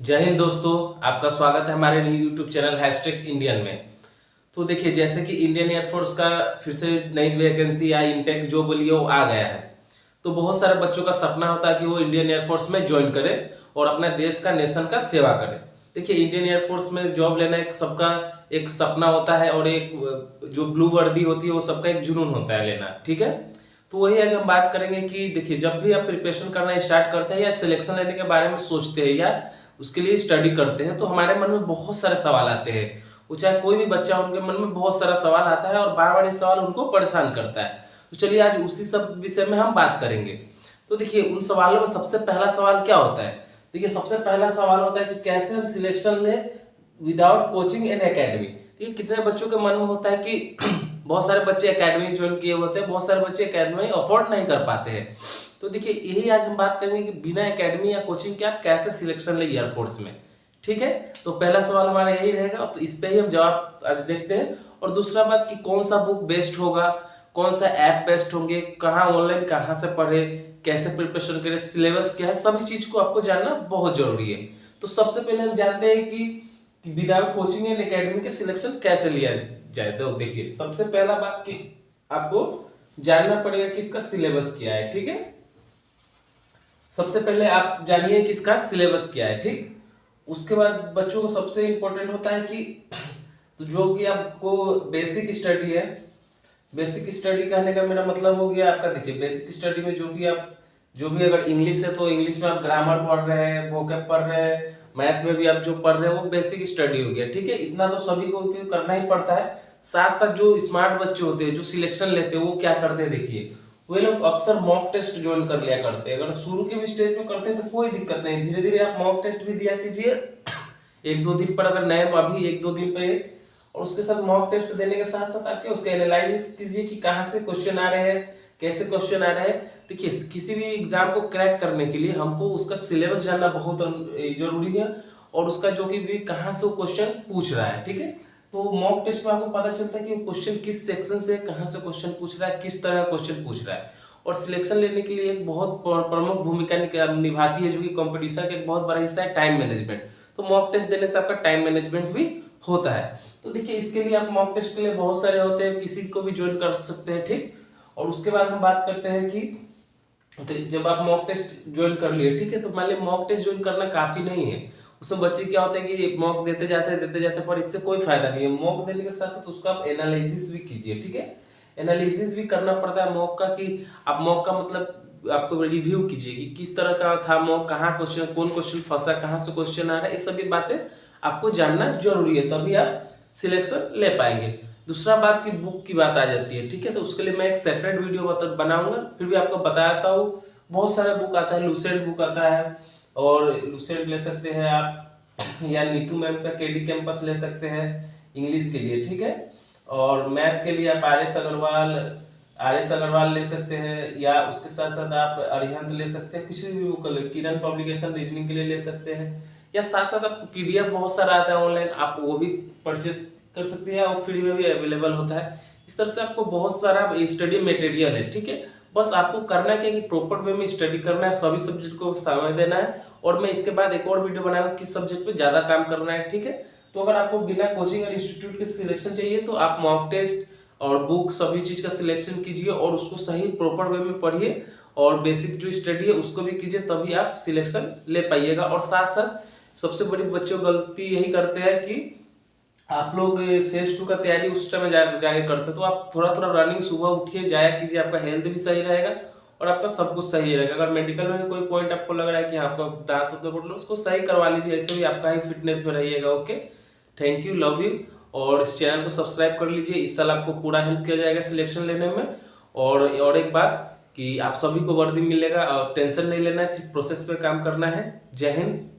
जय हिंद दोस्तों। आपका स्वागत है हमारे new YouTube channel hashtag Indian में। तो देखिए, जैसे कि इंडियन एयरफोर्स का फिर से नई वैकेंसी या इनटेक जो बोलिए वो आ गया है। तो बहुत सारे बच्चों का सपना होता है कि वो इंडियन एयरफोर्स में ज्वाइन करे और अपने देश का नेशन का सेवा करे। देखिए, इंडियन एयरफोर्स में जॉब लेना एक सबका एक सपना होता है और एक जो ब्लू वर्दी होती है वो सबका एक जुनून होता है लेना। ठीक है, तो वही आज हम बात करेंगे कि देखिए, जब भी आप प्रिपरेशन करना स्टार्ट करते हैं या सिलेक्शन लेने के बारे में सोचते हैं या उसके लिए स्टडी करते हैं तो हमारे मन में बहुत सारे सवाल आते हैं। वो चाहे कोई भी बच्चा, उनके मन में बहुत सारा सवाल आता है और बार बार ये सवाल उनको परेशान करता है। तो चलिए आज उसी सब विषय में हम बात करेंगे। तो देखिए, उन सवालों में सबसे पहला सवाल क्या होता है। देखिए, सबसे पहला सवाल होता है कि कैसे हम सिलेक्शन लें विदाउट कोचिंग इन एकेडमी। देखिए, कितने बच्चों के मन में होता है कि बहुत सारे बच्चे एकेडमी ज्वाइन किए होते हैं, बहुत सारे बच्चे एकेडमी अफोर्ड नहीं कर पाते हैं। तो देखिए, यही आज हम बात करेंगे कि बिना एकेडमी या कोचिंग के आप कैसे सिलेक्शन ले एयरफोर्स में। ठीक है, तो पहला सवाल हमारा यही रहेगा, तो इस पे ही हम जवाब आज देखते हैं। और दूसरा बात कि कौन सा बुक बेस्ट होगा, कौन सा ऐप बेस्ट होंगे, कहाँ ऑनलाइन कहाँ से पढ़े, कैसे प्रिपरेशन करें, सिलेबस क्या है, सभी चीज को आपको जानना बहुत जरूरी है। तो सबसे पहले हम जानते हैं कि विदाउट कोचिंग एंड एकेडमी के सिलेक्शन कैसे लिया जाए। तो देखिए, सबसे पहला बात कि आपको जानना पड़ेगा कि इसका सिलेबस क्या है। ठीक है, सबसे पहले आप जानिए कि इसका सिलेबस क्या है। ठीक, उसके बाद बच्चों को सबसे इंपॉर्टेंट होता है कि तो जो कि आपको बेसिक स्टडी है। बेसिक स्टडी कहने का मेरा मतलब हो गया आपका, देखिए बेसिक स्टडी में जो भी अगर इंग्लिश है तो इंग्लिश में आप ग्रामर पढ़ रहे हैं, वोकैब पढ़ रहे हैं, मैथ में भी आप जो पढ़ रहे हैं वो बेसिक स्टडी हो गया। ठीक है, इतना तो सभी को करना ही पड़ता है। साथ साथ जो स्मार्ट बच्चे होते हैं जो सिलेक्शन लेते हैं वो क्या करते हैं, देखिए वे लोग अक्सर मॉक टेस्ट ज्वाइन कर लिया करते हैं। अगर शुरू के भी स्टेज में करते हैं तो कोई दिक्कत नहीं, धीरे धीरे आप मॉक टेस्ट भी दिया कीजिए एक दो दिन पर, अगर नए अभी एक दो दिन पे, और उसके साथ मॉक टेस्ट देने के साथ साथ आपके उसके एनालाइसिस कीजिए कि कहाँ से क्वेश्चन आ रहे हैं, कैसे क्वेश्चन आ रहे हैं। देखिए, किसी भी एग्जाम को क्रैक करने के लिए हमको उसका सिलेबस जानना बहुत जरूरी है और उसका जो कि भी कहाँ से वो क्वेश्चन पूछ रहा है। ठीक है, तो मॉक टेस्ट में आपको पता चलता है कि वो क्वेश्चन किस सेक्शन से कहाँ से क्वेश्चन पूछ रहा है, किस तरह का क्वेश्चन पूछ रहा है। और सिलेक्शन लेने के लिए एक बहुत प्रमुख भूमिका निभाती है जो कि कंपटीशन का एक बहुत बड़ा हिस्सा है, टाइम मैनेजमेंट। तो मॉक टेस्ट देने से आपका टाइम मैनेजमेंट भी होता है। तो देखिए, इसके लिए आप मॉक टेस्ट के लिए बहुत सारे होते हैं, किसी को भी ज्वाइन कर सकते हैं। ठीक, और उसके बाद हम बात करते हैं कि तो जब आप मॉक टेस्ट ज्वाइन कर लिए, ठीक है, तो मान लीजिए मॉक टेस्ट ज्वाइन करना काफी नहीं है। उसमें बच्चे क्या होते हैं कि मॉक देते जाते पर इससे कोई फायदा नहीं है। मॉक देने के साथ साथ उसका आप एनालिसिस भी कीजिए। ठीक है, एनालिसिस भी करना पड़ता है मॉक का, कि आप मॉक का मतलब आपको रिव्यू कीजिए कि किस तरह का था मॉक, कहाँ क्वेश्चन, कौन क्वेश्चन फंसा, कहाँ से क्वेश्चन आ रहा है, ये सभी बातें आपको जानना जरूरी है, तभी आप सिलेक्शन ले पाएंगे। दूसरा बात की बुक की बात आ जाती है। ठीक है, तो उसके लिए मैं एक सेपरेट वीडियो बनाऊंगा, फिर भी आपको बताता हूँ। बहुत सारा बुक आता है, लूसेंट बुक आता है, और लूसेंट ले सकते हैं आप, या नीतू मैम का केडी कैंपस ले सकते हैं इंग्लिश के लिए। ठीक है, और मैथ के लिए आप आर एस अग्रवाल ले सकते हैं, या उसके साथ साथ आप अरिहंत ले सकते हैं, किसी भी बुक किरण पब्लिकेशन रीजनिंग के लिए ले सकते हैं, या साथ साथ आपको पीडीएफ बहुत सारा आता है ऑनलाइन, आप वो भी परचेस कर सकते हैं और फ्री में भी अवेलेबल होता है। इस तरह से आपको बहुत सारा स्टडी मटेरियल है। ठीक है, बस आपको करना क्या है कि प्रॉपर वे में स्टडी करना है, सभी सब्जेक्ट को समय देना है, और मैं इसके बाद एक और वीडियो बनाऊंगा किस सब्जेक्ट पे ज्यादा काम करना है। ठीक है, तो अगर आपको बिना कोचिंग और इंस्टीट्यूट के सिलेक्शन चाहिए तो आप मॉक टेस्ट और बुक सभी चीज का सिलेक्शन कीजिए और उसको सही प्रॉपर वे में पढ़िए, और बेसिक जो स्टडी है उसको भी कीजिए, तभी आप सिलेक्शन ले पाइएगा। और साथ साथ सबसे बड़ी बच्चों गलती यही करते हैं कि आप लोग फेज 2 का तैयारी उस टाइम जाके करते, तो आप थोड़ा थोड़ा रनिंग सुबह उठिए, जाया कीजिए, आपका हेल्थ भी सही रहेगा और आपका सब कुछ सही रहेगा। अगर मेडिकल में भी कोई पॉइंट आपको लग रहा है कि आपका दांत तो प्रॉब्लम, उसको सही करवा लीजिए, ऐसे भी आपका ही फिटनेस में रहिएगा। Okay, thank you, love you, और इस चैनल को सब्सक्राइब कर लीजिए। इस साल आपको पूरा हेल्प किया जाएगा सिलेक्शन लेने में। और एक बात कि आप सभी को वर्दी मिलेगा और टेंशन नहीं लेना है, सिर्फ प्रोसेस पे काम करना है। जय हिंद।